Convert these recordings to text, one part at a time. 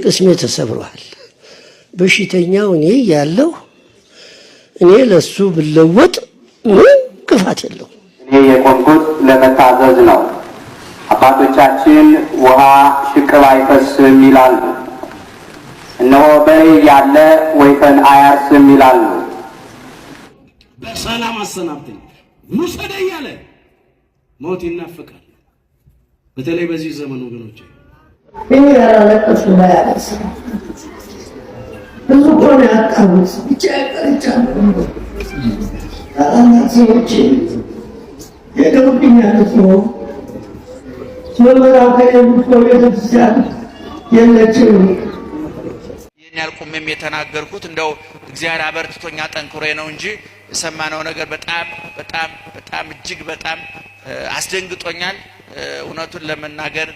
ቅስሜ ተሰብሯል። በሽተኛው እኔ ያለው እኔ ለሱ ብለወጥ ክፋት የለው። እኔ የቆምኩት ለመታዘዝ ነው። አባቶቻችን ውሃ ሽቅብ አይፈስም ይላሉ። እነሆ በሬ ያለ ወይፈን አያርስም ይላሉ። በሰላም አሰናብተኝ ውሰደኝ ያለ ሞት ይናፍቃል። በተለይ በዚህ ዘመን ወገኖች እኔ ያላለቀሱ ባያለቅስ ብዙ ኮነ ያጣሁት ብቻ ያቀርቻለሁ። ሰዎች የገቡብኛል ነው ስለመራው ከየቡት ቤተክርስቲያን የለችም። ይህን ያልቁምም የተናገርኩት እንደው እግዚአብሔር አበርትቶኛ ጠንክሮ ነው እንጂ የሰማነው ነገር በጣም እጅግ በጣም አስደንግጦኛል። እውነቱን ለመናገር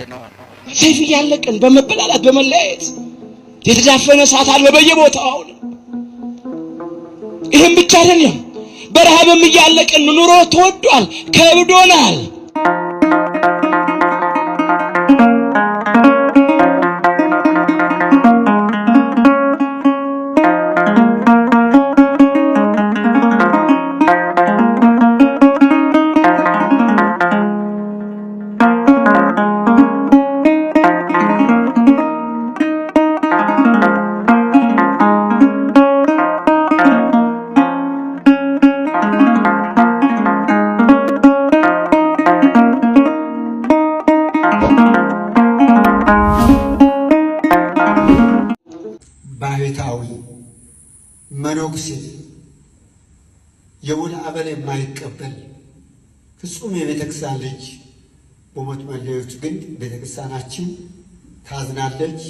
ነው ሰይፍ ያለቀን በመበላላት በመለያየት የተዳፈነ እሳት አለ በየቦታው። ይሄን ብቻ አይደለም፣ በረሃብም ያለቀን ኑሮ ተወዷል፣ ከብዶናል። ባህታዊ መነኩሴ የውል አበል የማይቀበል ፍጹም የቤተክርስቲያን ልጅ በሞት መለየቱ ግን ቤተክርስቲያናችን ታዝናለች።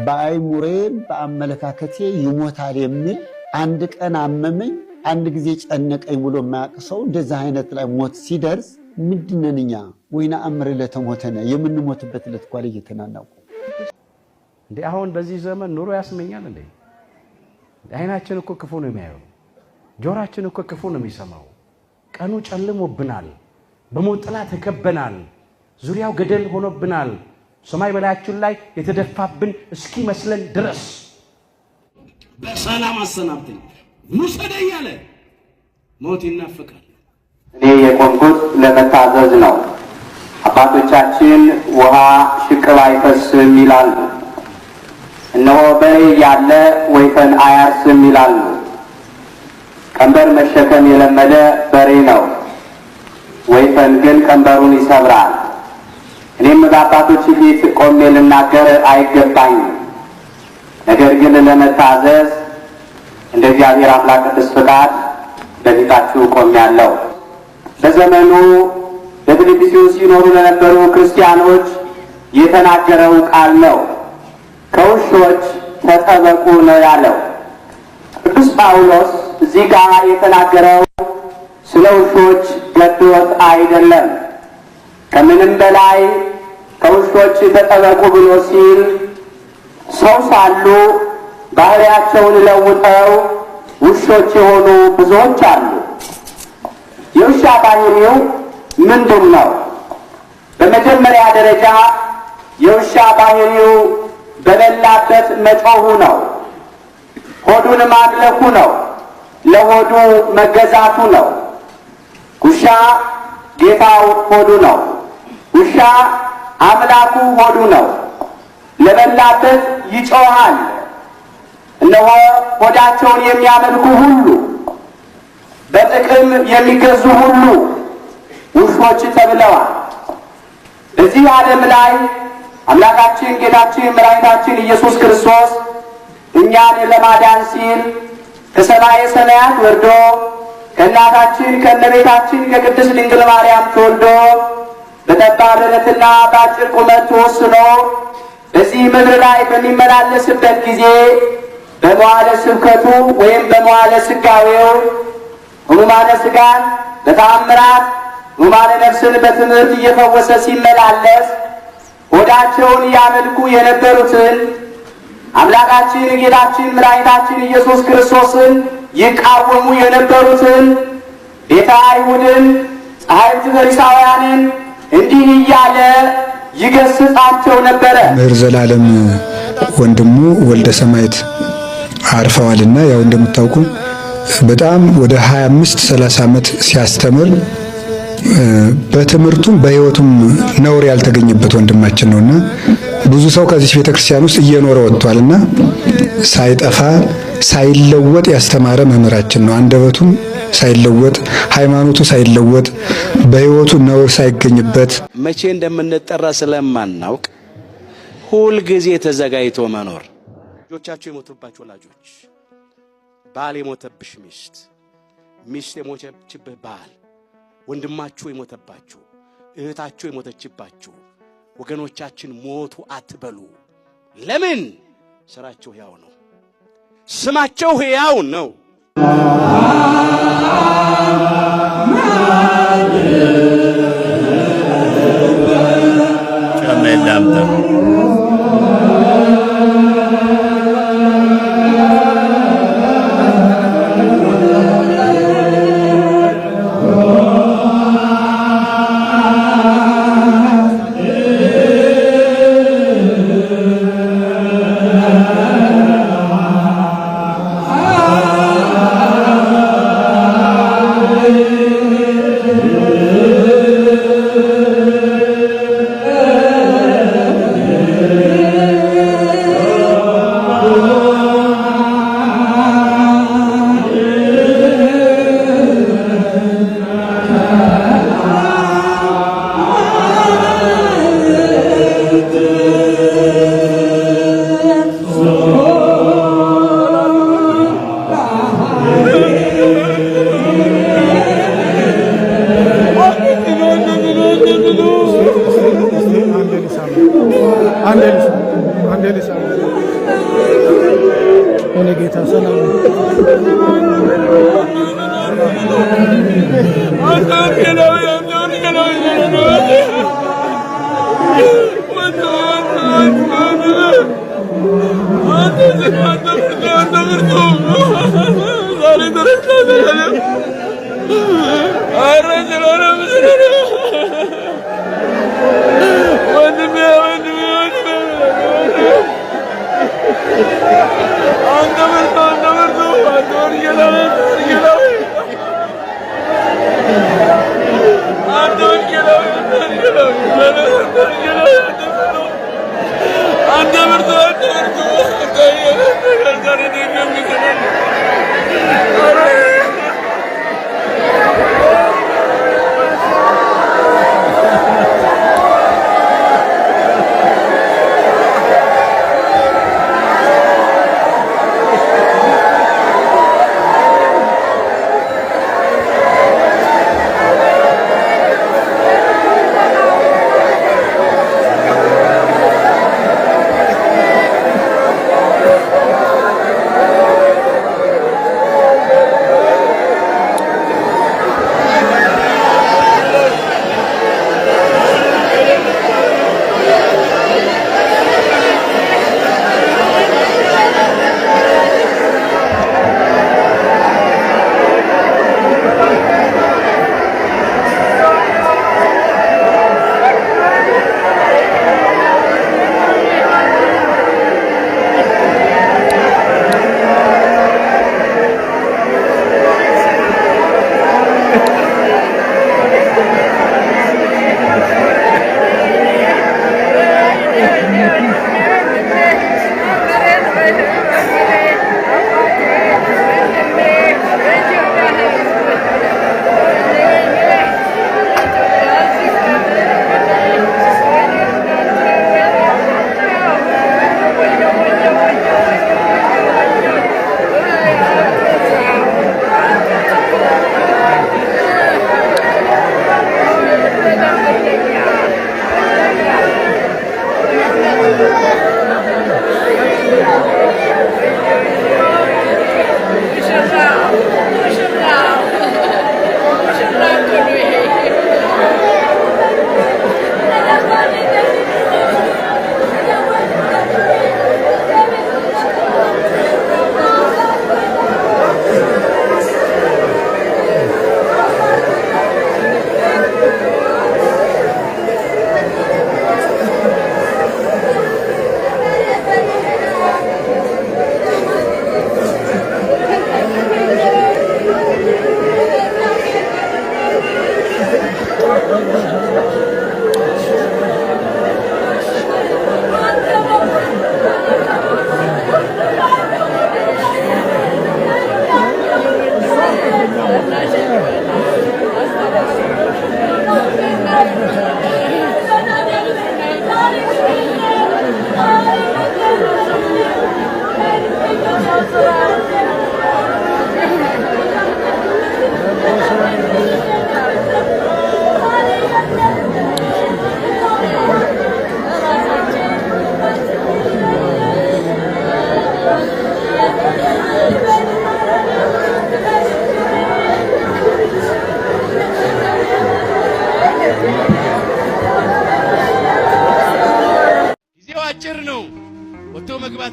በአይሙሬ በአመለካከቴ ይሞታል የሚል አንድ ቀን አመመኝ አንድ ጊዜ ጨነቀኝ ብሎ የማያውቀው እንደዚህ አይነት ላይ ሞት ሲደርስ ምንድነኛ ወይና አምር ለተሞተነ የምንሞትበት ለትኳል እየተናናቁ እንዴ አሁን በዚህ ዘመን ኑሮ ያስመኛል እንዴ? አይናችን እኮ ክፉ ነው የሚያየው፣ ጆሮአችን እኮ ክፉ ነው የሚሰማው። ቀኑ ጨልሞብናል፣ በሞት ጥላ ተከበናል፣ ዙሪያው ገደል ሆኖብናል። ሰማይ በላያችን ላይ የተደፋብን እስኪ መስለን ድረስ በሰላም አሰናብተኝ ውሰደኝ ያለ ሞት ይናፍቃል። እኔ የቆምኩት ለመታዘዝ ነው። አባቶቻችን ውሃ ሽቅብ አይፈስም ይላሉ። እነሆ በሬ ያለ ወይፈን አያርስም ይላሉ። ቀንበር መሸከም የለመደ በሬ ነው፣ ወይፈን ግን ቀንበሩን ይሰብራል። እኔም በአባቶች ፊት ቆሜ ልናገር አይገባኝም። ነገር ግን ለመታዘዝ እንደ እግዚአብሔር አምላክ ቅዱስ ፍቃድ በፊታችሁ ቆሜያለሁ። በዘመኑ በፊልጵስዩስ ሲኖሩ ለነበሩ ክርስቲያኖች የተናገረው ቃል ነው። ከውሾች ተጠበቁ ነው ያለው። ቅዱስ ጳውሎስ እዚህ ጋር የተናገረው ስለ ውሾች ገድሎት አይደለም። ከምንም በላይ ከውሾች ተጠበቁ ብሎ ሲል ሰው ሳሉ ባህሪያቸውን ለውጠው ውሾች የሆኑ ብዙዎች አሉ። የውሻ ባህሪው ምንድን ነው? በመጀመሪያ ደረጃ የውሻ ባህሪው በበላበት መጮሁ ነው። ሆዱን ማግለፉ ነው። ለሆዱ መገዛቱ ነው። ውሻ ጌታው ሆዱ ነው። ውሻ አምላኩ ሆዱ ነው። ለበላበት ይጮሃል። እነሆ ሆዳቸውን የሚያመልኩ ሁሉ በጥቅም የሚገዙ ሁሉ ውሾች ተብለዋል። በዚህ ዓለም ላይ አምላካችን ጌታችን መድኃኒታችን ኢየሱስ ክርስቶስ እኛን ለማዳን ሲል ከሰማየ ሰማያት ወርዶ ከእናታችን ከእመቤታችን ከቅድስት ድንግል ማርያም ተወልዶ በጠባብ ርዝመትና በአጭር ቁመት ተወስኖ በዚህ ምድር ላይ በሚመላለስበት ጊዜ በመዋዕለ ስብከቱ ወይም በመዋዕለ ሥጋዌው ሕሙማነ ሥጋን በተአምራት ሕሙማነ ነፍስን በትምህርት እየፈወሰ ሲመላለስ ሆዳቸውን ያመልኩ የነበሩትን አምላካችን ጌታችን መድኃኒታችን ኢየሱስ ክርስቶስን ይቃወሙ የነበሩትን ቤተ አይሁድን፣ ጸሐፍት ፈሪሳውያንን እንዲህ እያለ ይገስጻቸው ነበረ። መምህር ዘላለም ወንድሙ ወልደ ሰማዕት አርፈዋልና ያው እንደምታውቁ በጣም ወደ 25-30 ዓመት ሲያስተምር በትምህርቱም በሕይወቱም ነውር ያልተገኘበት ወንድማችን ነውና ብዙ ሰው ከዚህ ቤተክርስቲያን ውስጥ እየኖረ ወጥቷልና ሳይጠፋ ሳይለወጥ ያስተማረ መምህራችን ነው። አንደበቱም ሳይለወጥ ሃይማኖቱ ሳይለወጥ በሕይወቱ ነውር ሳይገኝበት መቼ እንደምንጠራ ስለማናውቅ ሁል ጊዜ ተዘጋጅቶ መኖር። ልጆቻቸው የሞቱባቸው ወላጆች፣ ባል የሞተብሽ ሚስት፣ ሚስት የሞተችብህ ባል፣ ወንድማችሁ የሞተባችሁ፣ እህታችሁ የሞተችባችሁ ወገኖቻችን ሞቱ አትበሉ። ለምን? ስራቸው ሕያው ነው፣ ስማቸው ሕያው ነው።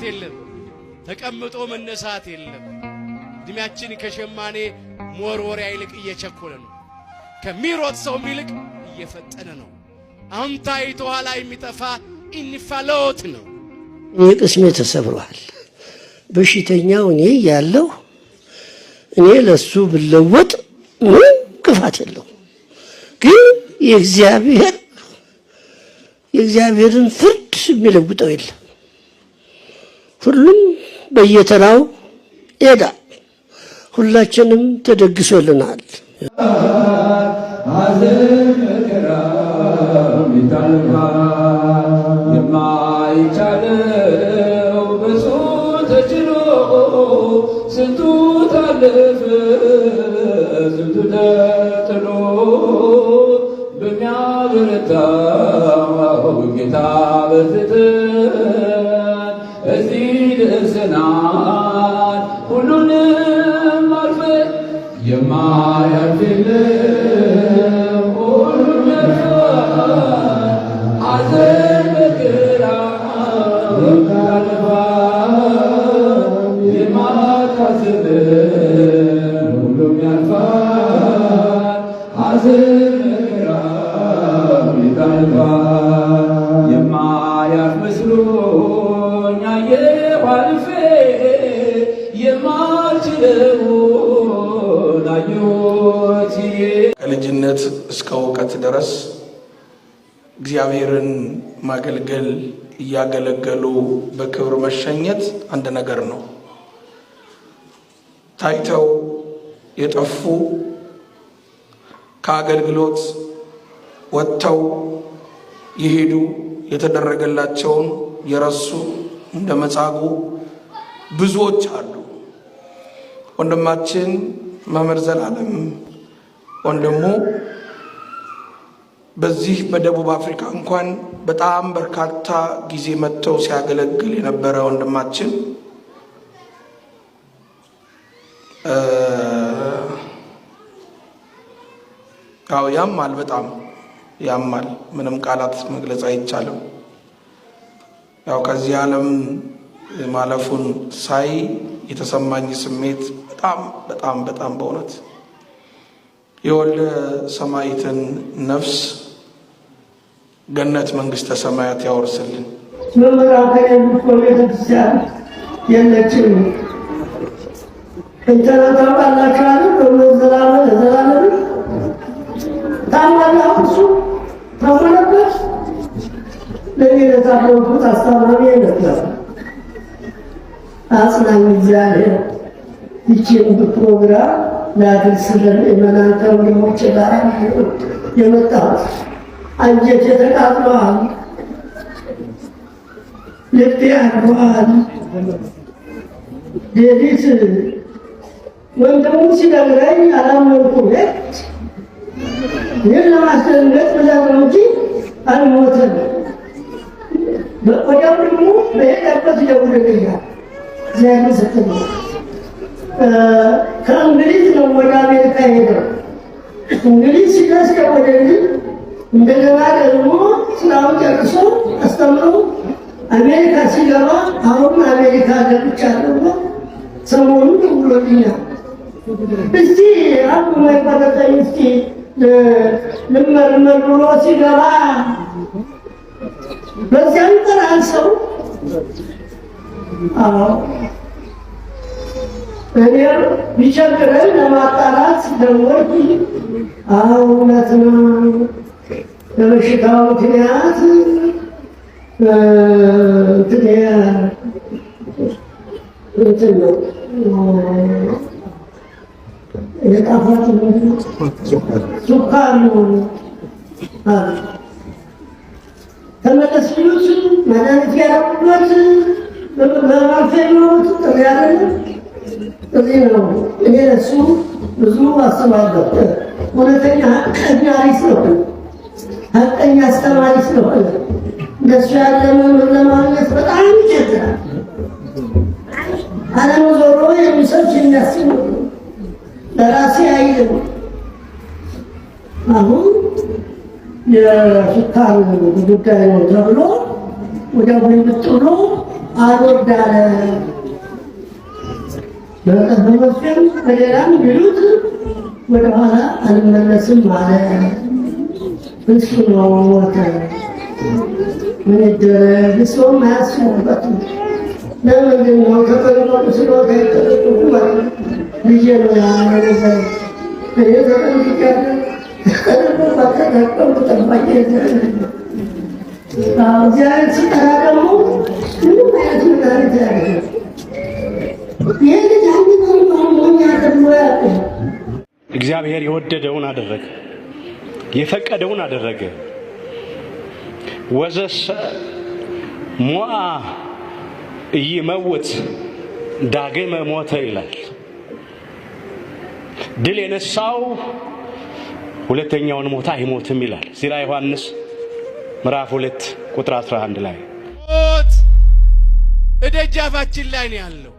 የለም፣ ተቀምጦ መነሳት የለም። እድሜያችን ከሸማኔ መወርወሪያ ይልቅ እየቸኮለ ነው። ከሚሮጥ ሰው ይልቅ እየፈጠነ ነው። አሁን ታይቶ ኋላ የሚጠፋ እንፋሎት ነው። ቅስሜ ተሰብሯል። በሽተኛው እኔ ያለው እኔ ለሱ ብለወጥ ምን ክፋት የለው። ግን የእግዚአብሔርን ፍርድ የሚለውጠው የለም። ሁሉም በየተራው ሄዳ ሁላችንም ተደግሶልናል። የማይቻለው በሱ ተችሎ ስንቱ ታለፈ ስንቱ ተጥሎ በሚያበረታው ጌታ በርትተን እዚህ ደርሰናል። ሁሉንም አልፈን የማያልፍ የለም ሁሉም ያልፋል። ሐዘን መከራ ያልፋል። የማታስብ ሁሉም ያልፋል። ሐዘን መከራ ያልፋል። የማያልፍ መስሎኝ አየሁ አልፌ የማልችለውን አየሁት። ከልጅነት እስከ እውቀት ድረስ እግዚአብሔርን ማገልገል እያገለገሉ በክብር መሸኘት አንድ ነገር ነው። ታይተው የጠፉ ከአገልግሎት ወጥተው የሄዱ የተደረገላቸውን የረሱ እንደ መጻጉዕ ብዙዎች አሉ። ወንድማችን መምህር ዘላለም ወንድሙ በዚህ በደቡብ አፍሪካ እንኳን በጣም በርካታ ጊዜ መጥተው ሲያገለግል የነበረ ወንድማችን ያማል፣ በጣም ያማል። ምንም ቃላት መግለጽ አይቻልም። ከዚህ ዓለም ማለፉን ሳይ የተሰማኝ ስሜት በጣም በእውነት የወልደ ሰማዕትን ነፍስ ገነት መንግስተ ሰማያት ያወርስልን። መምህራን ከሌሉት በቤተክርስቲያን የለችም። እንተና ታውቃላችሁ አይደል? ዘላለም ታማላ እሱ ታወለበት ለሌላ ታውቁት አስተማሪ ነበር። አጽናኝ እግዚአብሔር ይህችን ፕሮግራም ላድርስልን የመናንተ ወንድሞች ጋር የመጣሁት አንጀቴ ተቃጥሏል፣ ልቤ አርዷል። ሌሊት ወንድሙ ሲነግረኝ አላመንኩም። ይህን ለማስደንገጥ ብለው ነው እንጂ አልሞተም። ወዲያው ደግሞ በሄደበት ይደውልልኛል። እግዚአብሔር ይመስገን። ከእንግሊዝ ነው ወደ አሜሪካ ሄደው እንግሊዝ ሲደርስ ደወለልኝ። እንደገና ደግሞ ስራውን ጨርሶ አስተምሮ አሜሪካ ሲገባ አሁን አሜሪካ ገብቻለሁ ሰሞኑን ደውሎልኛል። እስቲ አንዱ ማይቆረጠኝ እስቲ ልመርመር ብሎ ሲገባ በዚያም ጠራል ሰው። እኔ ቢቸግረኝ ለማጣራት ደወልኩ። እውነት ነው በበሽታው ምክንያት እንትን ነው የጣፋጭ ሱካር ነው ተመለስ ቢሉት መድኃኒት ያደረጉበት በማርፌኖት ጥሪ ያለ እዚህ ነው። እኔ ለሱ ብዙ አስባለሁ። እውነተኛ ሐቀኛ ስለሆነ ሐቀኛ አስተማሪ ስለሆነ እንደሱ ያለ መምህር ለማግኘት በጣም ይቸግራል። ዓለም ዞሮ የሚሰች የሚያስብ ለራሴ አይልም። አሁን የስኳር ጉዳይ ነው ተብሎ ወደ ብሎ አልወዳለ በመስቀል በሌላም ቢሉት ወደኋላ አልመለስም አለ። እሱ ነው ሞተ። ምን ይደረግ? ሰውም አያስቡበትም። ለምንድን ነው ተጠቅመው ስለሆነ አይጠቅሙ ማለት ልጄ ነው ያነገር እኔ ተጠንቅቄያለሁ። ተጠቅመው ጠባቂ እግዚአብሔር ሲጠራ ደግሞ ምንም አይነት መድኃኒት ያደርጋል። ይህ ልጅ አንድ ሞኛ ተብሎ ያውቅ እግዚአብሔር የወደደውን አደረገ፣ የፈቀደውን አደረገ። ወዘሰ ሞአ ኢይመውት ዳግመ ሞተ ይላል። ድል የነሳው ሁለተኛውን ሞት አይሞትም ይላል። ሲራ ዮሐንስ ምዕራፍ 2 ቁጥር 11 ላይ ሞት እደጃፋችን ላይ ነው ያለው።